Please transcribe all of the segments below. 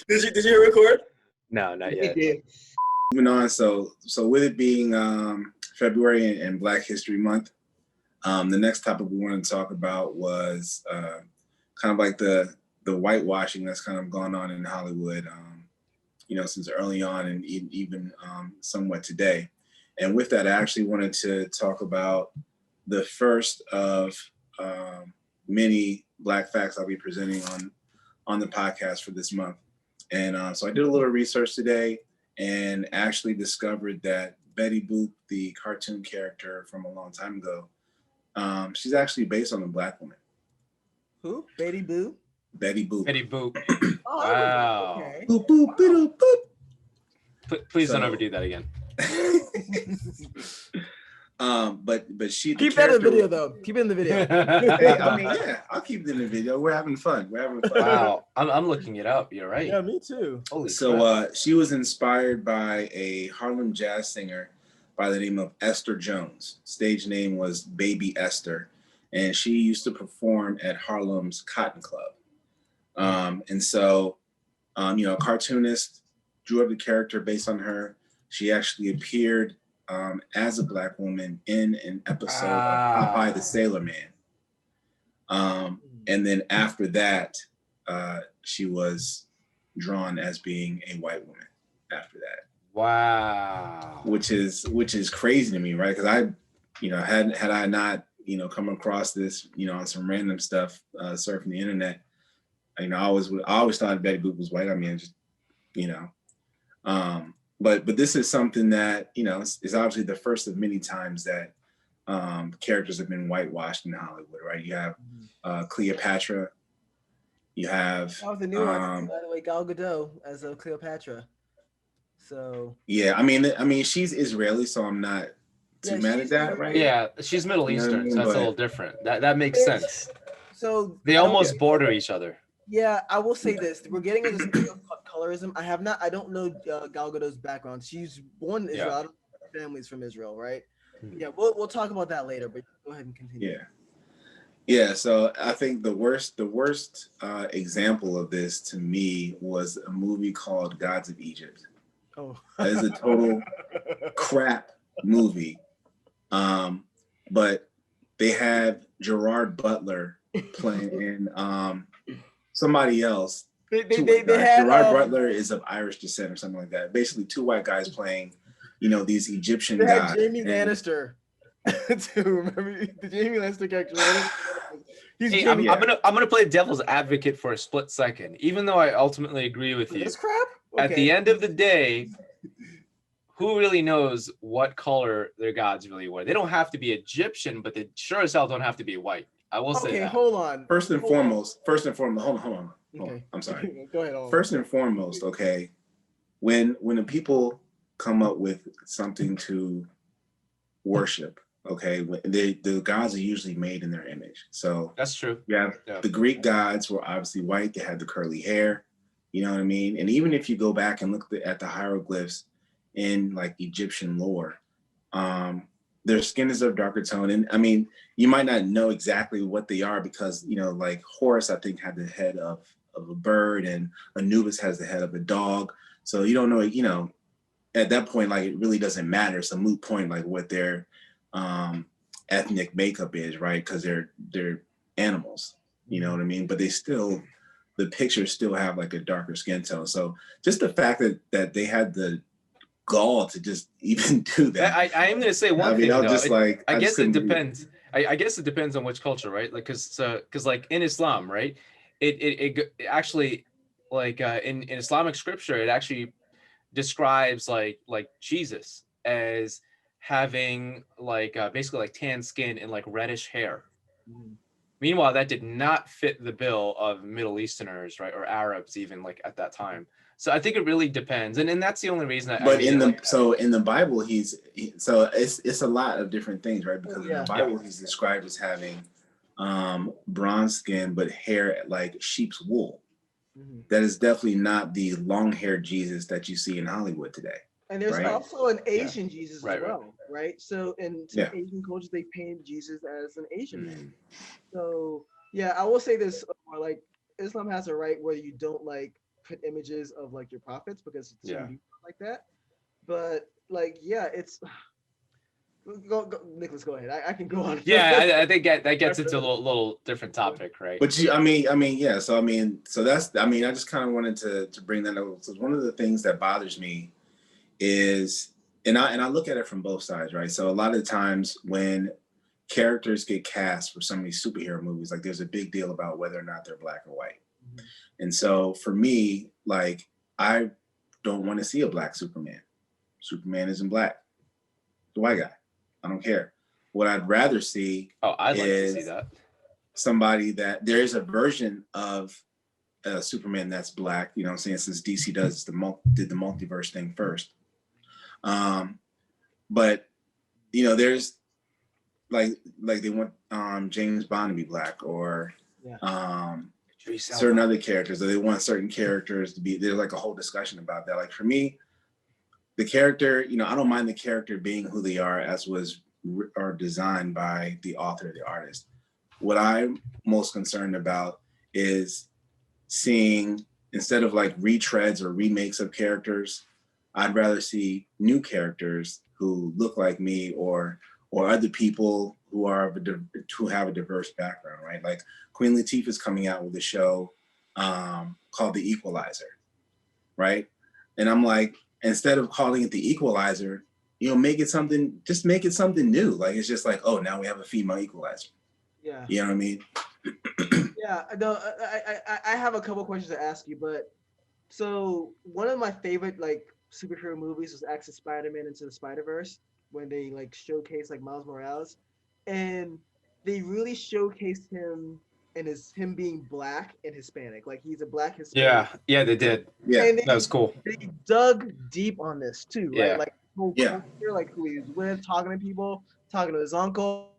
Did you record? No, not yet. Moving on. So with it being February and Black History Month, the next topic we wanted to talk about was kind of like the whitewashing that's kind of gone on in Hollywood, since early on and even somewhat today. And with that, I actually wanted to talk about the first of many Black facts I'll be presenting on the podcast for this month. And so I did a little research today and actually discovered that Betty Boop, the cartoon character from a long time ago, she's actually based on a Black woman. Who? Betty Boop? Betty Boop. Betty Boop. Oh, Wow. okay. Boop, boop, boop, boop. Please don't ever do that again. But she keep that in the video though. Keep it in the video. Hey, I mean, yeah, I'll keep it in the video. We're having fun. Wow, I'm looking it up. You're right. Yeah, me too. Holy crap. She was inspired by a Harlem jazz singer by the name of Esther Jones. Stage name was Baby Esther, and she used to perform at Harlem's Cotton Club. And so, a cartoonist drew up the character based on her. She actually appeared as a Black woman in an episode of Popeye the Sailor Man. And then after that, she was drawn as being a white woman after that. Wow. Which is crazy to me, right? Because I, had I not, come across this, on some random stuff, surfing the internet, I always thought Betty Boop was white. I mean, just, but this is something that, is obviously the first of many times that characters have been whitewashed in Hollywood, right? You have Cleopatra. You have that was the new one, by the way, Gal Gadot as Cleopatra. So yeah, I mean, she's Israeli, so I'm not too mad at that, right? Yeah, she's Middle Eastern, so that's a little different. That makes sense. So they almost border each other. Yeah, I will say this: we're getting into this colorism. I don't know Gal Gadot's background. She's born in Israel. Yeah. Family's from Israel, right? Mm-hmm. Yeah, we'll talk about that later. But go ahead and continue. Yeah. So I think the worst example of this to me was a movie called Gods of Egypt. Oh, that is a total crap movie. But they had Gerard Butler playing in somebody else. They had, Gerard Butler is of Irish descent or something like that. Basically, two white guys playing, these Egyptian guys. Jamie Lannister. To remember the Jamie Lannister character. I'm gonna play devil's advocate for a split second, even though I ultimately agree with you. This crap. Okay. At the end of the day, who really knows what color their gods really were? They don't have to be Egyptian, but they sure as hell don't have to be white. I will say that. Okay, hold on. First and foremost, hold on. Okay. I'm sorry. Go ahead. First and foremost, okay, when the people come up with something to worship, okay, the gods are usually made in their image. So that's true. Yeah. The Greek gods were obviously white. They had the curly hair. You know what I mean? And even if you go back and look at the hieroglyphs in like Egyptian lore, their skin is of darker tone. And I mean, you might not know exactly what they are because, like Horus, I think, had the head of a bird and Anubis has the head of a dog. So you don't know, at that point, like, it really doesn't matter. It's a moot point, like what their ethnic makeup is, right? Because they're animals, you know what I mean? But the pictures still have like a darker skin tone. So just the fact that they had the gall to just even do that. I am going to say one thing. I guess it depends. I guess it depends on which culture, right? Like, because like in Islam, right? It actually, like in Islamic scripture, it actually describes like Jesus as having like basically like tan skin and like reddish hair. Mm. Meanwhile, that did not fit the bill of Middle Easterners, right, or Arabs even like at that time. So I think it really depends, and that's the only reason. In the Bible, it's a lot of different things, right? Because in the Bible, he's described as having bronze skin but hair like sheep's wool. Mm-hmm. That is definitely not the long-haired Jesus that you see in Hollywood today. And there's also an Asian Jesus as well, right? So in some Asian cultures, they paint Jesus as an Asian man. So yeah, I will say this: like Islam has a right where you don't like put images of like your prophets because it shouldn't be like that. But like, yeah, it's Nicholas, go ahead. I can go on. Yeah, I think that gets into a little different topic, right? But yeah. So that's, I just kind of wanted to bring that up. So one of the things that bothers me is, and I look at it from both sides, right? So a lot of times when characters get cast for some of these superhero movies, like there's a big deal about whether or not they're black or white. Mm-hmm. And so for me, like, I don't want to see a black Superman. Superman isn't black. The white guy. I don't care. What I'd rather see I'd like to see that. Somebody that there is a version of Superman that's black, you know what I'm saying, since DC did the multiverse thing first. But you know, there's like they want James Bond to be black, or certain other characters, or they want certain characters to be, there's like a whole discussion about that. Like for me, the character, you know, I don't mind the character being who they are as was or designed by the author, the artist. What I'm most concerned about is seeing, instead of like retreads or remakes of characters, I'd rather see new characters who look like me, or other people who have a diverse background, right? Like Queen Latifah is coming out with a show called The Equalizer, right? And I'm like, instead of calling it The Equalizer, you know, make it something new. Like, it's just like, oh, now we have a female equalizer. Yeah. You know what I mean? Yeah, no, I have a couple questions to ask you, but so one of my favorite like superhero movies was actually Spider-Man Into the Spider-Verse, when they like showcase like Miles Morales, and they really showcased him and him being black and Hispanic. Like he's a black Hispanic. Yeah, they did. Yeah, and that was cool. They dug deep on this too, right? Yeah. Like whole culture, like who he was with, talking to people, talking to his uncle,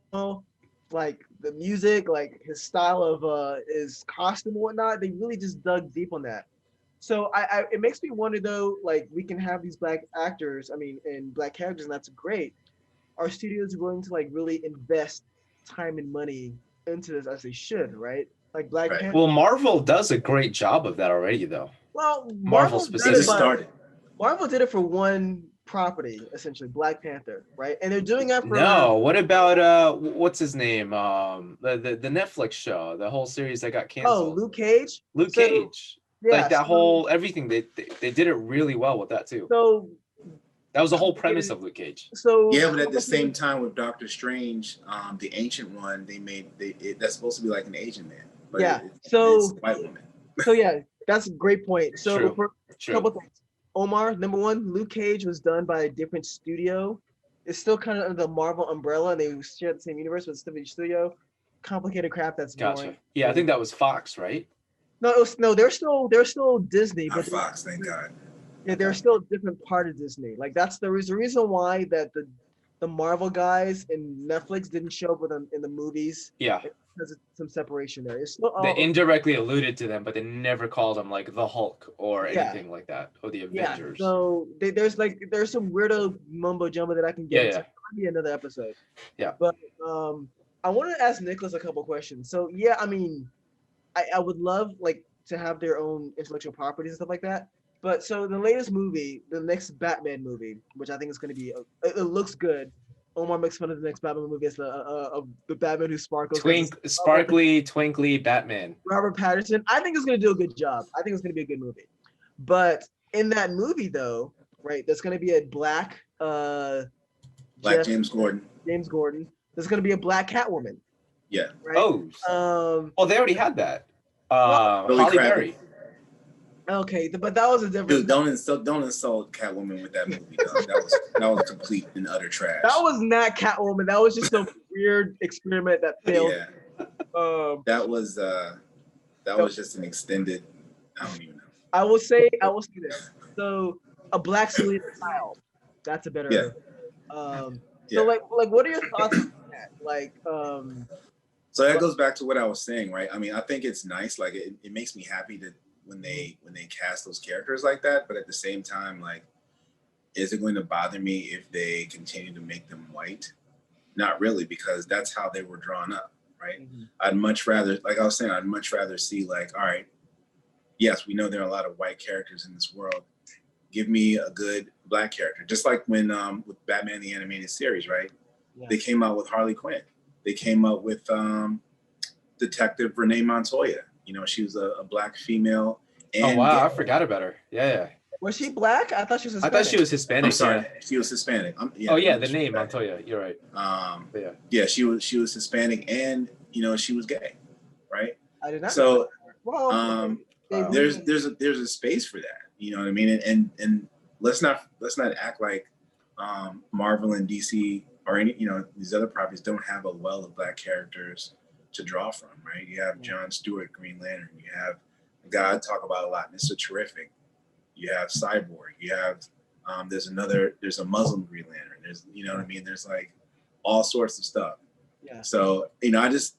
like the music, like his style of his costume and whatnot. They really just dug deep on that. So it makes me wonder though, like we can have these black actors, and black characters, and that's great. Are studios willing to like really invest time and money into this as they should, right? Like Black Panther. Well, Marvel does a great job of that already, though. Well, Marvel specifically. Marvel did it for one property, essentially, Black Panther, right? And they're doing that for. No, what about what's his name? The Netflix show, the whole series that got canceled. Oh, Luke Cage. Luke Cage. Yeah, like that whole everything. They did it really well with that too. So that was the whole premise of Luke Cage. So yeah, but at the same time with Doctor Strange, the ancient one, that's supposed to be like an Asian man. But yeah. it's a white woman. So yeah, that's a great point. So True. for a couple things, Omar, number one, Luke Cage was done by a different studio. It's still kind of under the Marvel umbrella, and they share the same universe, but it's still a studio. Complicated crap that's boring. Yeah, I think that was Fox, right? No, they're still Disney, but Fox, thank God. Yeah, they're still a different part of Disney. Like that's the reason why that the Marvel guys and Netflix didn't show up with them in the movies. Yeah, because of some separation there. It's still, they indirectly alluded to them, but they never called them like the Hulk or anything like that, or the Avengers. Yeah, so there's some weirdo mumbo jumbo that I can get into. Maybe another episode. Yeah, but I want to ask Nicholas a couple questions. So yeah, I would love like to have their own intellectual properties and stuff like that. But so the latest movie, the next Batman movie, which I think is going to be, it looks good. Omar makes fun of the next Batman movie as the Batman who sparkles. Sparkly, twinkly Batman. Robert Pattinson. I think it's going to do a good job. I think it's going to be a good movie. But in that movie, though, right, there's going to be a black James Gordon. James Gordon. There's going to be a black Catwoman. Yeah. Right? Oh. Well, they already had that. Halle Berry. Okay, but that was a different. Dude, don't insult Catwoman with that movie. That was complete and utter trash. That was not Catwoman. That was just a weird experiment that failed. Yeah. That was just an extended. I don't even know. I will say this. So a black Selena child. That's a better. Yeah. So like what are your thoughts on that? Like So that goes back to what I was saying, right? I think it's nice. Like it makes me happy that when they cast those characters like that, but at the same time, like, is it going to bother me if they continue to make them white? Not really, because that's how they were drawn up. right? I'd much rather, like I was saying, I'd much rather see like, all right, yes, we know there are a lot of white characters in this world. Give me a good black character. Just like when with Batman the Animated Series, right? Yeah. They came out with Harley Quinn. They came out with Detective Renee Montoya. You know, she was a black female. And oh wow, I forgot about her. Yeah. Was she black? I thought she was Hispanic. I thought she was Hispanic. I'm sorry, she was Hispanic. The name Montoya. You're right. Yeah, she was Hispanic, and you know she was gay, right? I did not. So, there's a space for that. You know what I mean? And let's not act like Marvel and DC or any these other properties don't have a well of black characters to draw from, right? You have John Stewart, Green Lantern. You have a guy I talk about a lot, Mr. Terrific. You have Cyborg. You have there's a Muslim Green Lantern. There's what I mean? There's like all sorts of stuff. Yeah. So I just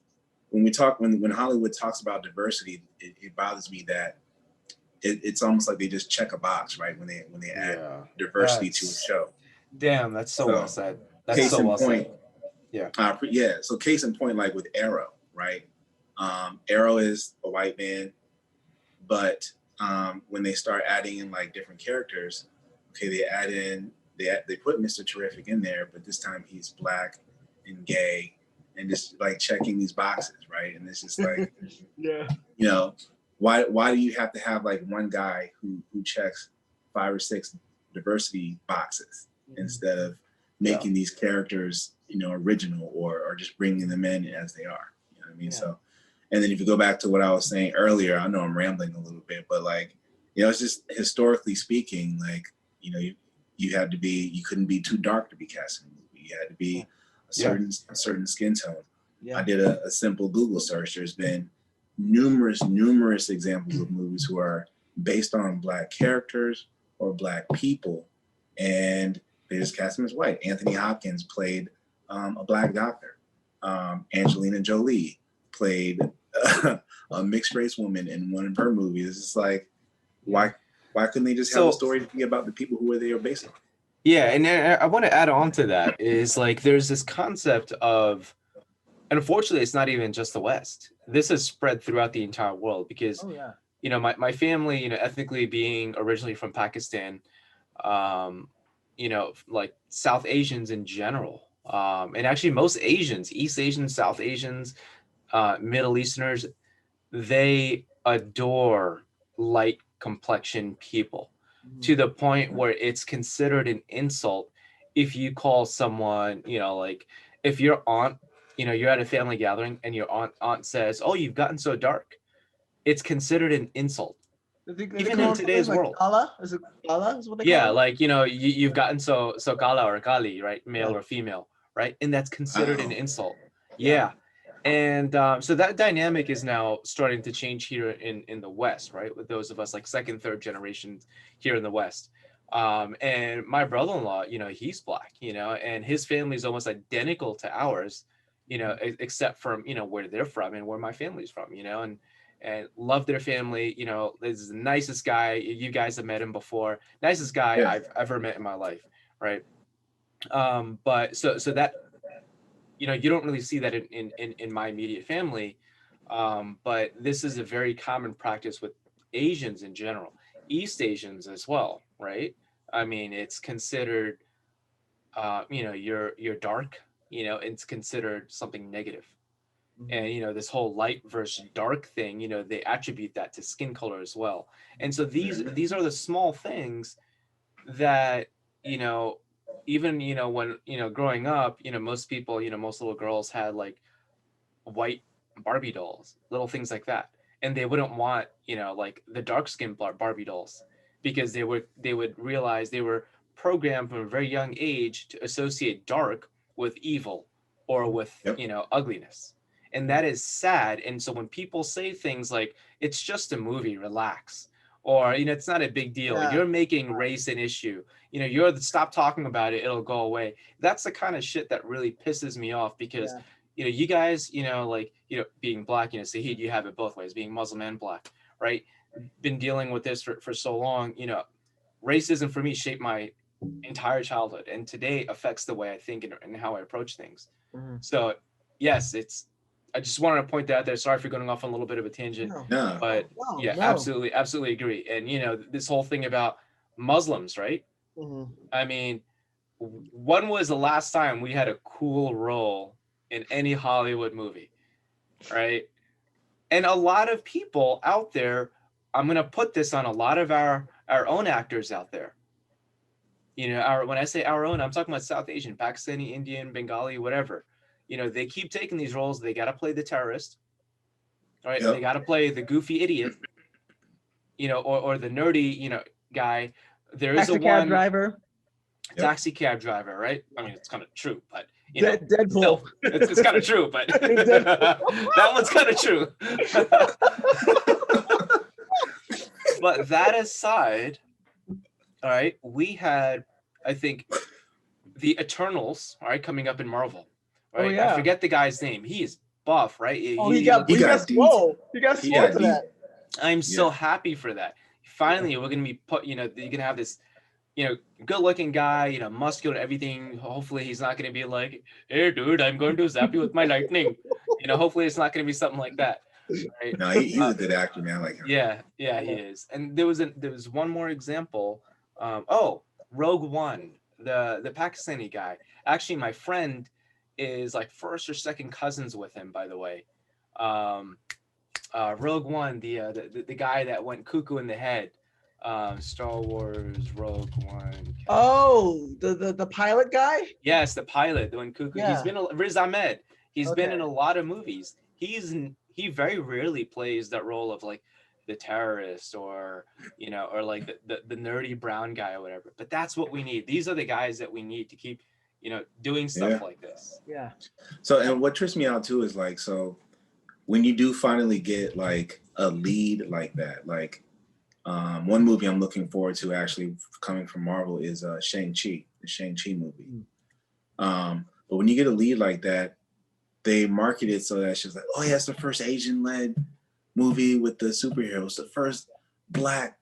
when Hollywood talks about diversity, it bothers me that it's almost like they just check a box, right? When they add diversity to a show. Damn, that's so well said. That's so well said. Yeah. So case in point, like with Arrow, right? Arrow is a white man, but when they start adding in like different characters, they put Mr. Terrific in there, but this time he's black and gay and just like checking these boxes, right? And it's just like, why do you have to have like one guy who checks 5 or 6 diversity boxes instead of making these characters, original or just bringing them in as they are? You know what I mean? Yeah. So, and then if you go back to what I was saying earlier, I know I'm rambling a little bit, but like, it's just historically speaking, like, you couldn't be too dark to be cast in a movie. You had to be a certain skin tone. Yeah. I did a simple Google search. There's been numerous examples of movies who are based on black characters or black people, and they just cast them as white. Anthony Hopkins played a black doctor. Angelina Jolie played a mixed race woman in one of her movies. It's just like, why couldn't they just have a story to be about the people who they are based on? Yeah, and I want to add on to that is like there's this concept of, and unfortunately, it's not even just the West. This has spread throughout the entire world because, my family, ethnically being originally from Pakistan, like South Asians in general, and actually most Asians, East Asians, South Asians, Middle Easterners, they adore light complexion people to the point where it's considered an insult if you call someone, like if your aunt, you're at a family gathering and your aunt says, "Oh, you've gotten so dark," it's considered an insult. Even in today's world. Kala? Is it Kala? Is what they call it? Like, you've gotten so Kala or Kali, right? Male or female, right? And that's considered an insult. Yeah. And so that dynamic is now starting to change here in the West, right? With those of us like second, third generations here in the West. And my brother-in-law, he's black, and his family is almost identical to ours, except from, where they're from and where my family's from, and love their family. This is the nicest guy. You guys have met him before. Nicest guy I've ever met in my life, right? But so that, you don't really see that in my immediate family. But this is a very common practice with Asians in general, East Asians as well, right? I mean, it's considered, you're dark, it's considered something negative. And, this whole light versus dark thing, they attribute that to skin color as well. And so these are the small things that, even, when, growing up, most people, most little girls had like white Barbie dolls, little things like that. And they wouldn't want, like the dark skinned Barbie dolls, because they would realize they were programmed from a very young age to associate dark with evil or with, ugliness. And that is sad. And so when people say things like, it's just a movie, relax, or, it's not a big deal. Yeah. You're making race an issue. Stop talking about it. It'll go away. That's the kind of shit that really pisses me off because, you guys, being black, Sahid, you have it both ways, being Muslim and black, right? Been dealing with this for so long, racism for me shaped my entire childhood and today affects the way I think and how I approach things. So yes, it's I just wanted to point that out there. Sorry for going off on a little bit of a tangent, but absolutely agree. And this whole thing about Muslims, right? Mm-hmm. I mean, when was the last time we had a cool role in any Hollywood movie, right? And a lot of people out there, I'm gonna put this on a lot of our own actors out there. When I say our own, I'm talking about South Asian, Pakistani, Indian, Bengali, whatever. They keep taking these roles. They got to play the terrorist, right? Yep. They got to play the goofy idiot, or the nerdy, guy. There is taxi cab driver, right? I mean, it's kind of true, but Deadpool. Still, it's kind of true, but that one's kind of true. But that aside, all right, we had, I think, the Eternals, all right, coming up in Marvel, right? Oh, yeah. I forget the guy's name. He is buff, right? He got swole. He got swole to that. I'm so happy for that. Finally, we're gonna be you're gonna have this, good-looking guy, muscular, everything. Hopefully, he's not gonna be like, "Hey, dude, I'm going to zap you with my lightning." Hopefully, it's not gonna be something like that. Right? No, he's a good actor, man. I like him. Yeah, he is. And there was one more example. Rogue One, the Pakistani guy. Actually, my friend is like first or second cousins with him, by the way. Rogue One, the guy that went cuckoo in the head. Star Wars Rogue One. Oh, the pilot guy? Yes, the pilot, the one cuckoo. Yeah. He's been Riz Ahmed. He's been in a lot of movies. He very rarely plays that role of like the terrorist or like the nerdy brown guy or whatever. But that's what we need. These are the guys that we need to keep doing stuff like this. Yeah. So, and what trips me out too is like, so when you do finally get like a lead like that, like one movie I'm looking forward to actually coming from Marvel is Shang-Chi, the Shang-Chi movie. But when you get a lead like that, they market it so that it's just like, oh yeah, it's the first Asian-led movie with the superheroes, the first Black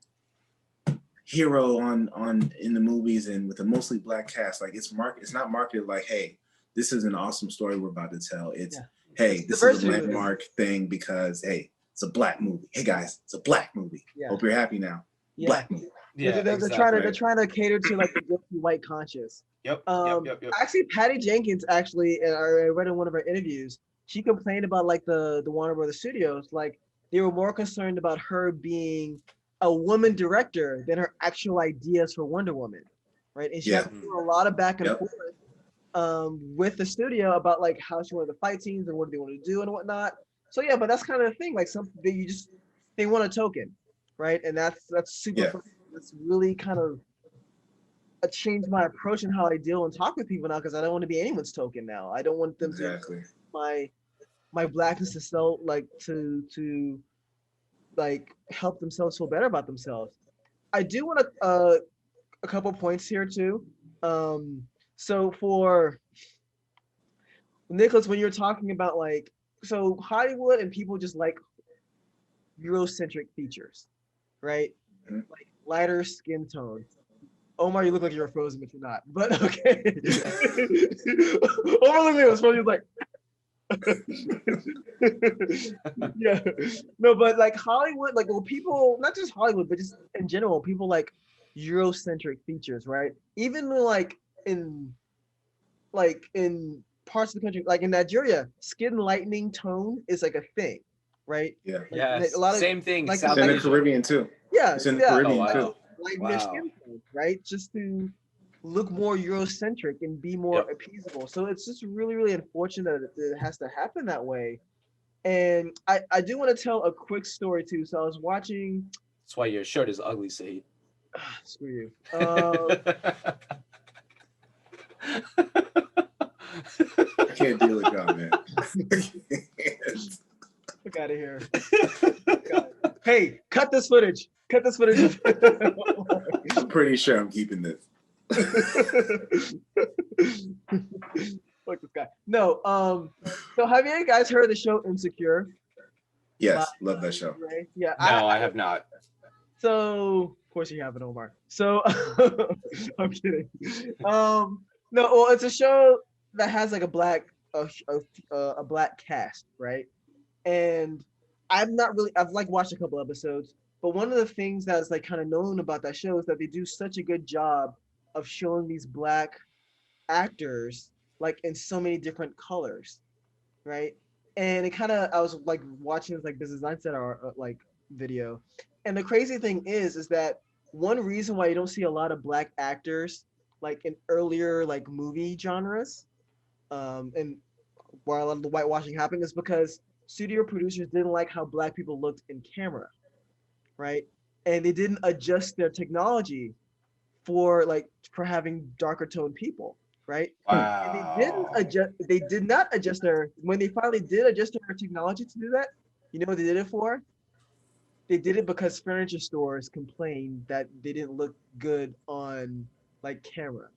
hero on in the movies, and with a mostly Black cast. Like it's not marketed like, hey, this is an awesome story we're about to tell. It's hey, this is a landmark thing because hey, it's a Black movie. Hey guys, it's a Black movie. Hope you're happy now. Black movie. Yeah, they're trying to cater to like the guilty white conscious. Yep. Actually, Patty Jenkins, and I read in one of her interviews, she complained about like the Warner Brothers Studios, like they were more concerned about her being a woman director than her actual ideas for Wonder Woman, right? And she had to do a lot of back and forth with the studio about like how she wanted the fight scenes and what they want to do and whatnot. So yeah, but that's kind of the thing, like something that they want a token, right? And that's super fun. That's really kind of changed my approach and how I deal and talk with people now, because I don't want to be anyone's token now. I don't want them to my Blackness to sell to like help themselves feel better about themselves. I do want a couple points here too. So for Nicholas, when you're talking about like, so Hollywood and people just like Eurocentric features, right? Like lighter skin tone. Omar, you look like you're frozen, but you're not. But okay. Omar looked like he was frozen. He was like, yeah. No, but like Hollywood, like people, not just Hollywood, but just in general, people like Eurocentric features, right? Even in parts of the country, like in Nigeria, skin lightening tone is like a thing, right? Yeah. Like, a lot of same thing. Like, it's in the Caribbean too. Yeah. It's in the Caribbean too. Like their skin tone, right? Just to look more Eurocentric and be more appeasable. So it's just really, really unfortunate that it has to happen that way. And I do want to tell a quick story too. So I was watching. That's why your shirt is ugly, Saeed. Screw you. I can't deal with y'all, man. Look out of here. Hey, cut this footage. Cut this footage. I'm pretty sure I'm keeping this. Fuck this guy. No, so have you guys heard of the show Insecure? Yes, love that show. Yeah. No, I have not. So, of course you haven't, Omar. So, I'm kidding. No, well, it's a show that has like a Black a black cast, right? And I've like watched a couple episodes, but one of the things that's like kind of known about that show is that they do such a good job of showing these black actors like in so many different colors, right? And it kind of I was like watching this like Business Mindset or like video, and the crazy thing is that one reason why you don't see a lot of black actors like in earlier like movie genres, and where a lot of the whitewashing happened is because studio producers didn't like how black people looked in camera, right? And they didn't adjust their technology for having darker toned people, right? And Wow. they did not adjust their when they finally did adjust their technology to do that, you know what they did it for? They did it because furniture stores complained that they didn't look good on like camera.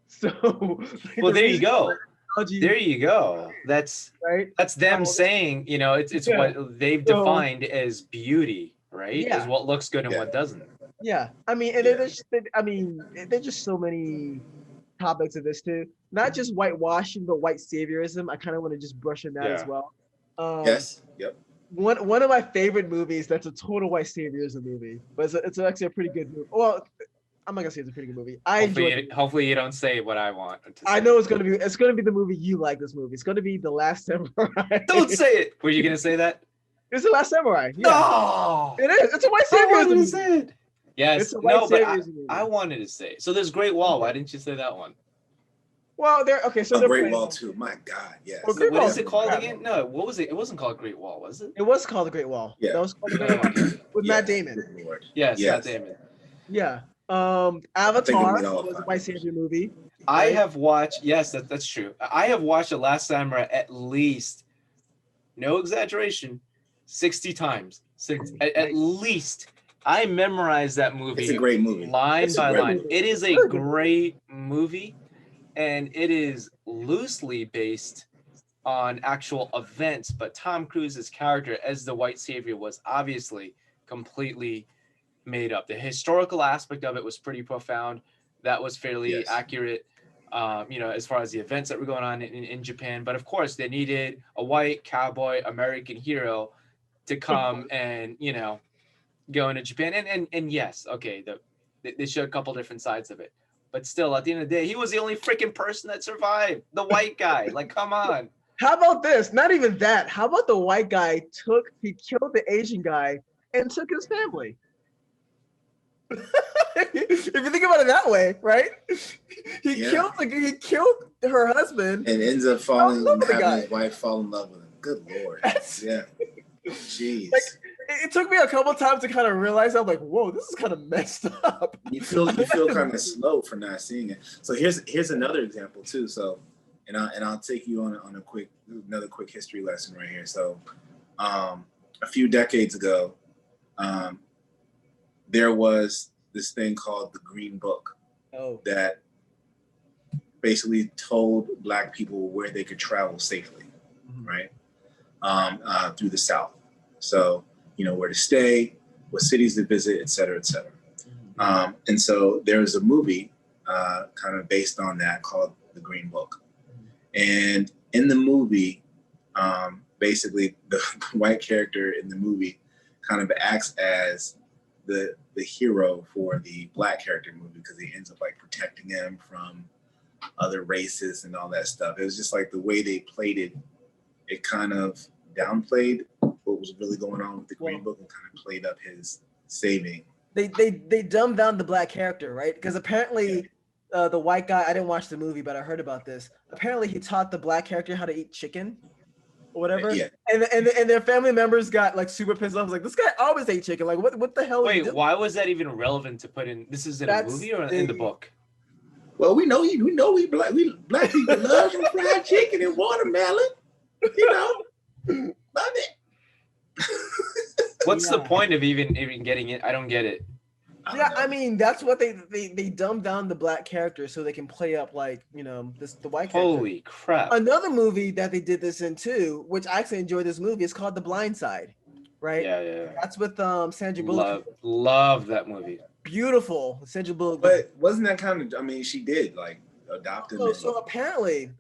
So like, Well, the there you reason go. technology, There you go. That's right? them So, saying, you know, it's yeah. what they've So defined as beauty, right? Is yeah, what looks good and Yeah. what doesn't. yeah. I mean, and Yeah. there's just so many topics of this too. Not just whitewashing, but white saviorism. I kind of want to just brush on that as Yeah. well. Um, Yes. Yep. one of my favorite movies that's a total white saviorism movie, but it's actually a pretty good movie. Well, I'm not gonna say it's a pretty good movie. I enjoyed it. Hopefully you don't say what I want to say. I know it's gonna be the movie you like. This movie. It's gonna be The Last Samurai. Don't say it. Were you gonna say that? It's The Last Samurai. Yeah, No. it is. It's a white I wanted saviorism to movie. say it. Yes. It's a white No, but saviorism movie. I wanted to say it. So there's Great Wall. Why didn't you say that one? Well, they're okay. So A they're Great playing. Wall too. My God, yes. Well, Great What Wall is it called crap. again? No, what was it? It wasn't called Great Wall, was it? It was called The Great Wall. Yeah. That was called The Great Wall with Matt Damon. Good Lord. Yes, Yes. Matt Damon. Yeah. think we Avatar meet all was a five. white savior movie. I Right? have watched, yes, that's true. I have watched The Last Samurai at least, no exaggeration, 60 times. At least. I memorized that movie. It's a great movie. Line by line. movie. It is a It's a good great movie, and it is loosely based on actual events, but Tom Cruise's character as the white savior was obviously completely made up. The historical aspect of it was pretty profound. That was fairly Yes. accurate, you know, as far as the events that were going on in Japan. But of course, they needed a white cowboy American hero to come and, you know, go into Japan. And yes, okay, they showed a couple different sides of it. But still, at the end of the day, he was the only freaking person that survived. The white guy. Like, come on. How about this? Not even that. How about the white guy he killed the Asian guy and took his family? If you think about it that way, right? He killed her husband And ends up in love with the having guy. his wife fall in love with him. Good Lord. That's- Yeah. Jeez. Like, it took me a couple times to kind of realize. I'm like, whoa, this is kind of messed up. you feel kind of slow for not seeing it. So here's another example too. So, and I'll take you on another quick history lesson right here. So, a few decades ago, there was this thing called the Green Book that basically told Black people where they could travel safely, right? Through the South. So, you know, where to stay, what cities to visit, et cetera, et cetera. And so there's a movie kind of based on that called The Green Book. And in the movie, basically the white character in the movie kind of acts as the hero for the Black character in the movie because he ends up like protecting him from other races and all that stuff. It was just like the way they played it, it kind of downplayed what was really going on with the Green Book and kind of played up his saving. They dumbed down the Black character, right? Because apparently the white guy, I didn't watch the movie, but I heard about this. Apparently he taught the Black character how to eat chicken or whatever. Yeah. And their family members got like super pissed off. Like, this guy always ate chicken. Like, what the hell? Wait, why was that even relevant to put in? This is in a movie or in the book? Well, we know we black people love some fried chicken and watermelon. You know, love it. What's the point of even getting it? I don't get it. Yeah, I mean that's what they dumbed down the Black character so they can play up like, you know, the white character. Holy crap! Another movie that they did this in too, which I actually enjoyed this movie, is called The Blind Side, right? Yeah. That's with Sandra Bullock. Love that movie. Beautiful, Sandra Bullock. But wasn't that kind of? I mean, she did like adopt him. So apparently,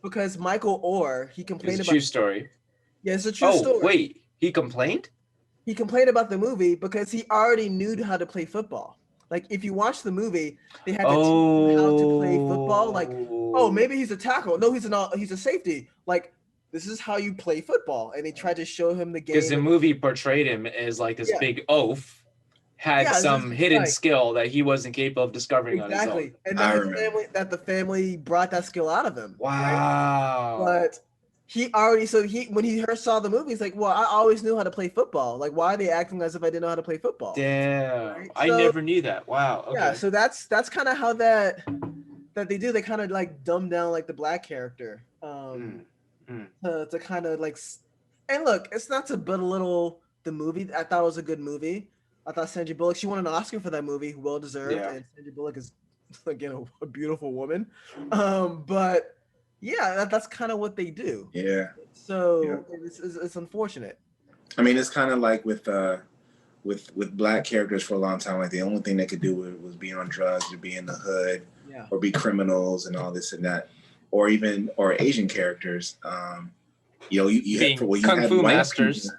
because Michael Orr, he complained it's about. True story. Yeah, it's a true story. Wait, he complained? He complained about the movie because he already knew how to play football. Like, if you watch the movie, they had to teach him how to play football. Like, oh, maybe he's a tackle. No, he's a safety. Like, this is how you play football. And they tried to show him the game. Because the movie portrayed him as like this big oaf, had some hidden skill that he wasn't capable of discovering on his own. Exactly. And that the family brought that skill out of him. Wow. Right? But when he saw the movie, he's like, well, I always knew how to play football. Like, why are they acting as if I didn't know how to play football? Damn. Right? I never knew that. Wow. Okay. Yeah, so that's kind of how that they do. They kind of like dumb down like the black character. To kind of like, and look, it's not to belittle the movie. I thought it was a good movie. I thought Sandra Bullock, she won an Oscar for that movie, well deserved. Yeah. And Sandra Bullock is again a beautiful woman. But yeah, that's kind of what they do. Yeah. So it's unfortunate. I mean, it's kind of like with black characters for a long time. Like the only thing they could do was be on drugs or be in the hood, or be criminals and all this and that, or Asian characters. You had kung fu masters.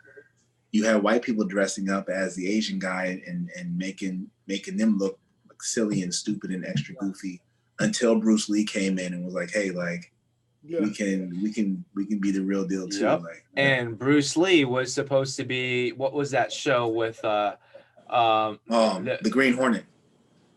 You had white people dressing up as the Asian guy and making them look like silly and stupid and extra goofy until Bruce Lee came in and was like, hey, like. Yeah. We can be the real deal too. Yep. Like, and Bruce Lee was supposed to be, what was that show with the Green Hornet.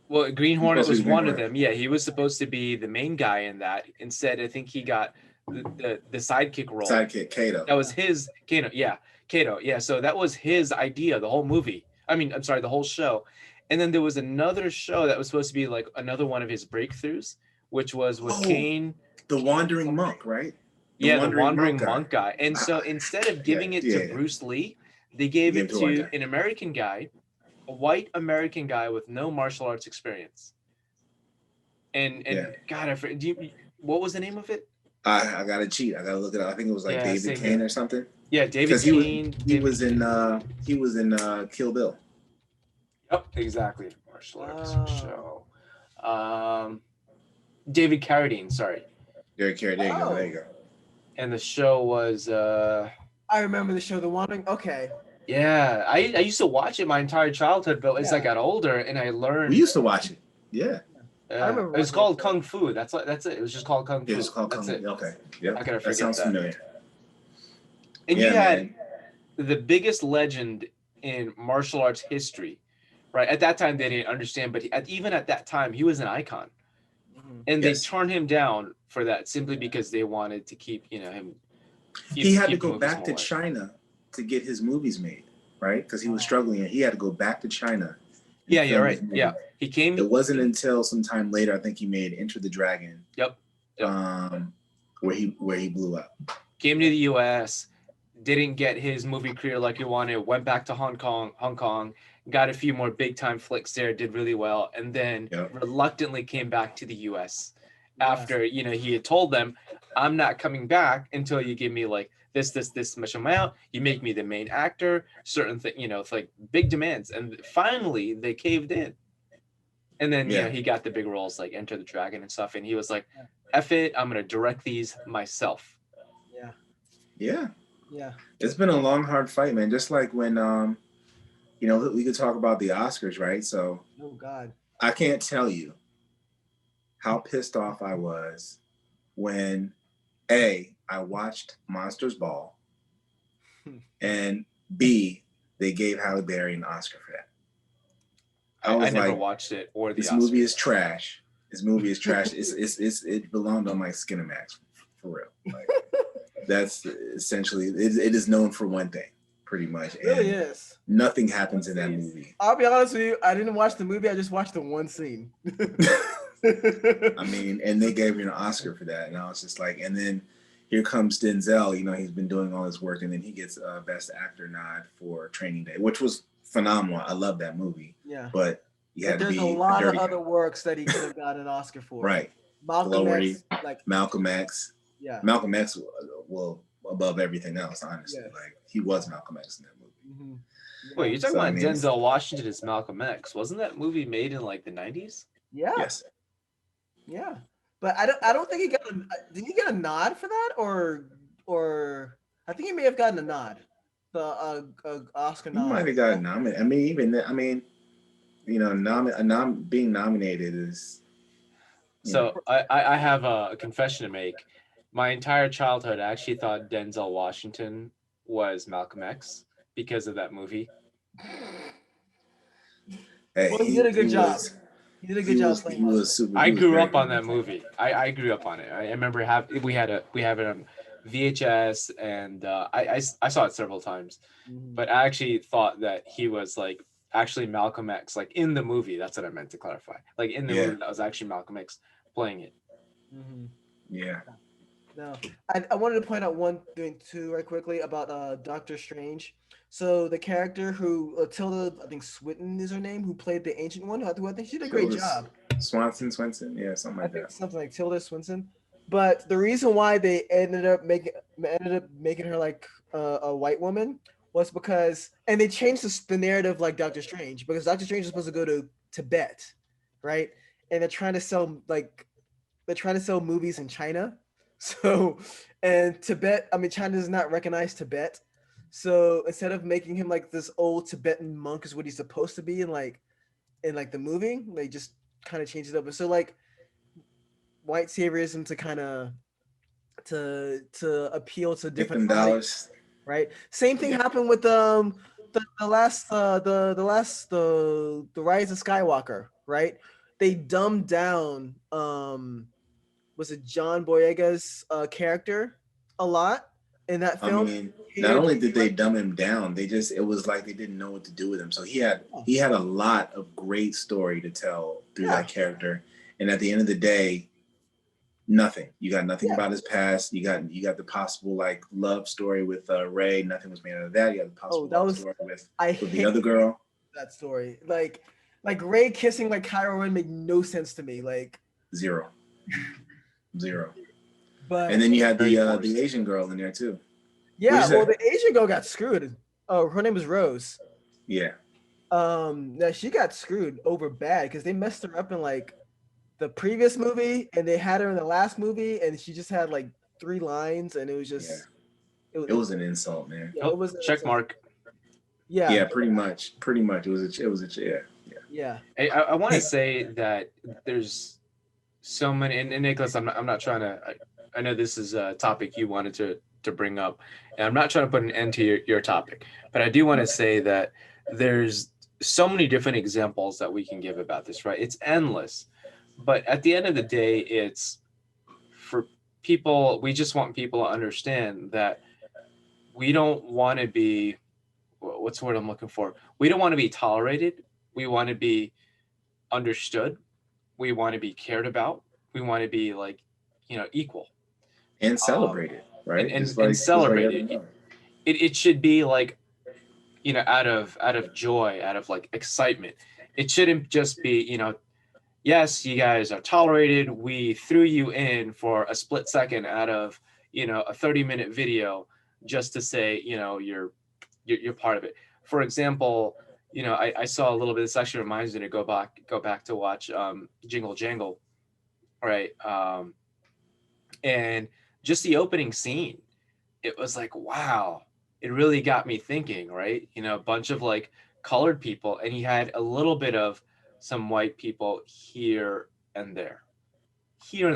Well, Green Hornet was one of them. Yeah, he was supposed to be the main guy in that. Instead, I think he got the sidekick role. Sidekick, Kato. That was his Kato. Yeah, Kato. Yeah, so that was his idea, the whole movie. The whole show. And then there was another show that was supposed to be like another one of his breakthroughs, which was with Kane. The Wandering Monk, right? The Wandering Monk guy. And so instead of giving it to Bruce Lee, they gave it to an American guy, a white American guy with no martial arts experience. And God, what was the name of it? I gotta cheat. I gotta look it up. I think it was like David Kane or something. Yeah, David Kane. He was in Kill Bill. Yep, exactly. Martial arts show. David Carradine, sorry. There you go. And the show was I remember the show, The Wandering. Okay. Yeah, I used to watch it my entire childhood, but as I got older and I learned. We used to watch it. Yeah. I remember. It was called Kung Fu. That's it. It was just called Kung Fu. It was called Kung Fu. Okay. Yeah. I gotta forget that. Sounds familiar. And you had the biggest legend in martial arts history, right? At that time, they didn't understand, but even at that time, he was an icon. And they turned him down for that simply because they wanted to keep, him. He had to go back to China to get his movies made, right? Because he was struggling, and he had to go back to China. Yeah, you're right. Yeah, he came. It wasn't until sometime later, I think he made Enter the Dragon. Yep. Where he blew up. Came to the U.S., didn't get his movie career like he wanted. Went back to Hong Kong. Got a few more big time flicks there, did really well, and then reluctantly came back to the US after he had told them, I'm not coming back until you give me like this much amount, you make me the main actor, certain thing, it's like big demands. And finally they caved in. And then he got the big roles like Enter the Dragon and stuff, and he was like, F it, I'm gonna direct these myself. Yeah. It's been a long, hard fight, man. Just like when we could talk about the Oscars, right? So, oh God, I can't tell you how pissed off I was when A, I watched Monsters Ball, and B, they gave Halle Berry an Oscar for that. I never watched it or the Oscars. Movie is trash. This movie is trash. It belonged on my Skinamax for real. Like, that's essentially it is known for one thing. Pretty much. It really is. Nothing happens in that movie. I'll be honest with you. I didn't watch the movie. I just watched the one scene. I mean, and they gave me an Oscar for that. And I was just like, and then here comes Denzel. He's been doing all this work, and then he gets a Best Actor nod for Training Day, which was phenomenal. I love that movie. Yeah. But there's a lot of other works that he could have got an Oscar for. Right. Malcolm X. Malcolm X. Yeah. Malcolm X will above everything else, honestly. Yes. Like, he was Malcolm X in that movie. Mm-hmm. Wait, you're talking about Denzel Washington as Malcolm X. Wasn't that movie made in like the 90s? Yeah. Yes. Yeah. But I don't think he got did he get a nod for that or I think he may have gotten a nod, the Oscar He might nod. have gotten nominated. I mean, even I mean, you know, being nominated is. So I have a confession to make. My entire childhood, I actually thought Denzel Washington was Malcolm X because of that movie. Hey, Well, he did a good job. Was, He did a good job playing. He was super. I grew up on good. that movie. I grew up on it. I remember we have it on VHS, and I saw it several times. Mm-hmm. But I actually thought that he was like actually Malcolm X, like in the movie. That's what I meant to clarify. Like in the movie, that was actually Malcolm X playing it. Mm-hmm. Yeah. No, I wanted to point out one thing too, right quickly about Doctor Strange. So the character who Tilda, I think Swinton is her name, who played the Ancient One, who I think she did a great job. Swinson, yeah, something like I think that. something like Tilda Swinton. But the reason why they ended up making her like a white woman was because, and they changed the narrative like Doctor Strange, because Doctor Strange is supposed to go to Tibet, right? And they're trying to sell movies in China. So, and China does not recognize Tibet. So instead of making him like this old Tibetan monk is what he's supposed to be in the movie, they just kind of changed it up. And so like white saviorism to kind of to appeal to different dollars, right? Same thing happened with the Rise of Skywalker, right? They dumbed down was it John Boyega's character a lot in that film. I mean, not only did they dumb him down, it was like they didn't know what to do with him. So he had a lot of great story to tell through that character. And at the end of the day, nothing. You got nothing about his past. You got the possible like love story with Ray. Nothing was made out of that. You got the possible love story with the other girl. That story, like Ray kissing like Kylo Ren made no sense to me. Like zero. But and then you had the Asian girl in there too. Yeah, well, the Asian girl got screwed. Oh, her name was Rose. Yeah. Now she got screwed over bad because they messed her up in like the previous movie, and they had her in the last movie, and she just had like 3 lines, and it was just it was an insult, man. Yeah, it was check mark. Yeah. Yeah, pretty much. It was a yeah. Hey, I want to say that there's so many, and Nicholas, I'm not trying to. I know this is a topic you wanted to bring up, and I'm not trying to put an end to your topic, but I do want to say that there's so many different examples that we can give about this, right? It's endless, but at the end of the day, it's for people. We just want people to understand that we don't want to be, what's the word I'm looking for? We don't want to be tolerated. We want to be understood. We want to be cared about. We want to be like, equal. And celebrated, right? And celebrated. It should be like, out of joy, out of like excitement. It shouldn't just be, yes, you guys are tolerated. We threw you in for a split second out of, a 30-minute video just to say, you're part of it. For example, I saw a little bit. This actually reminds me to go back to watch Jingle Jangle, right? And just the opening scene, it was like, wow, it really got me thinking, right? A bunch of like colored people, and he had a little bit of some white people here and there,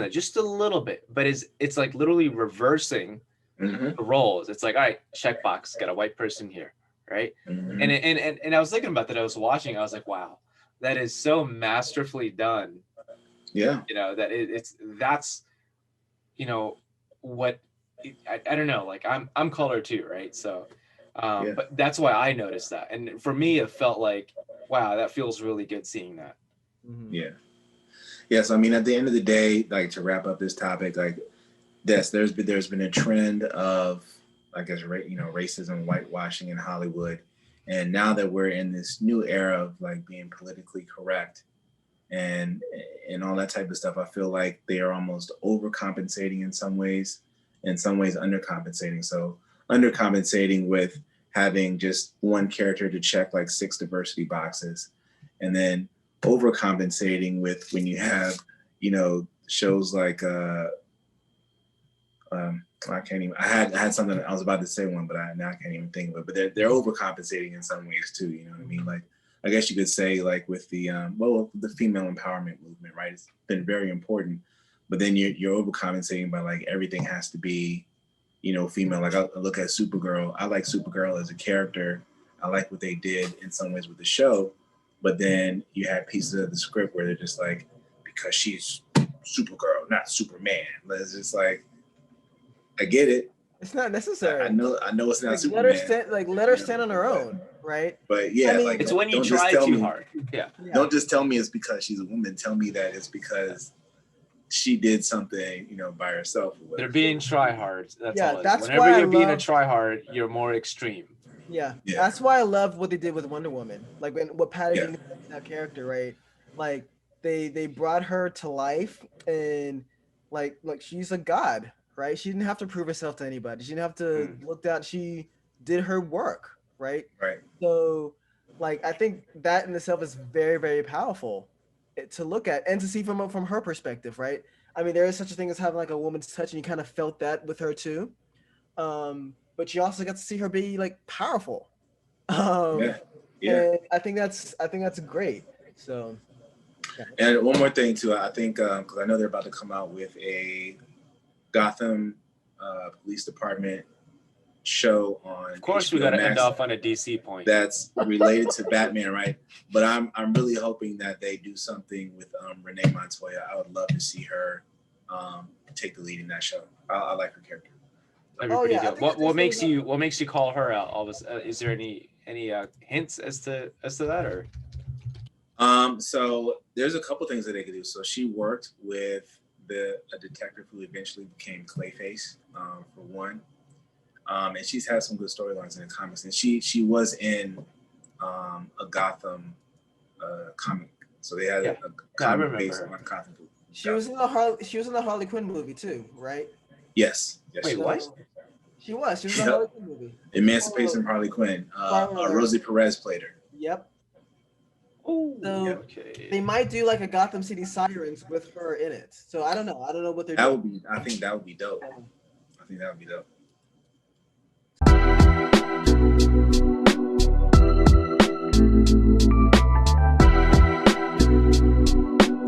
just a little bit, but it's like literally reversing the roles. It's like, all right, checkbox, got a white person here, right? Mm-hmm. And I was thinking about that. I was watching. I was like, wow, that is so masterfully done. Yeah. That's what I don't know. Like I'm colored too, right? So, but that's why I noticed that. And for me, it felt like, wow, that feels really good seeing that. Mm-hmm. Yeah. Yes. I mean, at the end of the day, like to wrap up this topic, like yes, there's been a trend of, I guess, racism, whitewashing in Hollywood. And now that we're in this new era of like being politically correct and all that type of stuff, I feel like they are almost overcompensating in some ways undercompensating. So undercompensating with having just one character to check like 6 diversity boxes, and then overcompensating with when you have, shows like I can't even. I had something I was about to say one, but now I can't even think of it. But they're overcompensating in some ways too. You know what I mean? Like I guess you could say like with the the female empowerment movement, right? It's been very important, but then you're overcompensating by like everything has to be, female. Like I look at Supergirl. I like Supergirl as a character. I like what they did in some ways with the show, but then you have pieces of the script where they're just like, because she's Supergirl, not Superman. It's just like, I get it. It's not necessary. I know it's not like, Superman. Let her stand on her own, right? But yeah, I mean, it's when you try too hard. Yeah. Don't just tell me it's because she's a woman. Tell me that it's because she did something, by herself. They're being tryhards. That's all. That's whenever why you're being a tryhard, you're more extreme. Yeah, that's why I love what they did with Wonder Woman. Like what Patty did with that character, right? Like they brought her to life, and like she's a god. Right? She didn't have to prove herself to anybody. She didn't have to look down. She did her work, right? Right. So, like, I think that in itself is very, very powerful to look at and to see from her perspective, right? I mean, there is such a thing as having like a woman's touch, and you kind of felt that with her too. But you also got to see her be like powerful. And I think that's great. So. Yeah. And one more thing too, I think because I know they're about to come out with a Gotham Police Department show on. Of course, we got to end off on a DC point. That's related to Batman, right? But I'm really hoping that they do something with Renee Montoya. I would love to see her take the lead in that show. I like her character. What makes you call her out? All this, is there any hints as to that or? So there's a couple things that they could do. So she worked with a detective who eventually became Clayface, for one. And she's had some good storylines in the comics. And she was in a Gotham comic. So they had a comic based on Gotham. She was in the Harley Quinn movie too, right? Yes. Wait, what? She was in the Harley Quinn movie. Emancipation of Harley Quinn. Rosie Perez played her. Yep. Oh, so they might do like a Gotham City Sirens with her in it. So I don't know what they're doing. I think that would be dope. I think that would be dope.